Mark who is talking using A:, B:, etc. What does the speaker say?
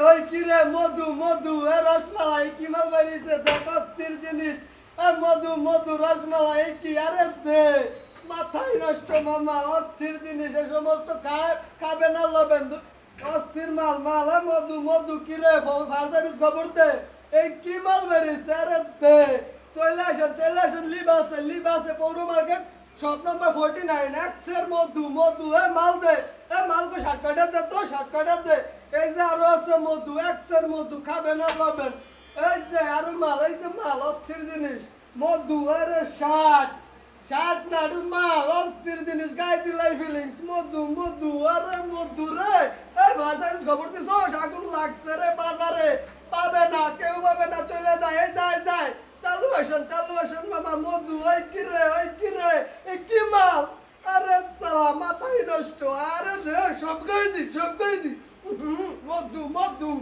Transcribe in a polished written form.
A: ওই কি রে মধু মধু এ রসমালাই কি মাল বানিয়েছে দেখ অস্থির জিনিস মধু মধু রসমালাই কি আরে দে মাথায় নষ্ট মামা অস্থির জিনিস এ সমস্ত খাবে না লবেন অস্থির মাল মাল মধু মধু কি রে ফায়ার সার্ভিস খবর দে এই কি মাল বানিয়েছে আরে দে চলে আসেন লিবাসে পৌর মার্কেট শপ নম্বর 49 এক্সের মধু মধু এ মাল দে এ মালকে শর্টকাটে দে তো শর্টকাটে দে এই যে আরো আছে মধু এক্সের মধু খাবে না লবেন এই যে আরো মাল এই যে মাল অস্থির জিনিস মধু আরে শার্ট না আরো মাল অস্থির জিনিস গায়ে দিলাই ফিলিংস মধু মধু আরে মধু রে এই ভাষার খবর দিছো আগুন লাগছে রে বাজারে পাবে না কেউ পাবে না চলে যায় এই যায় চালু আসেন মামা মধু ওই কি রে এই কি মাল আরে সালা মাথায় নষ্ট আরে রে সব গাই দি মধু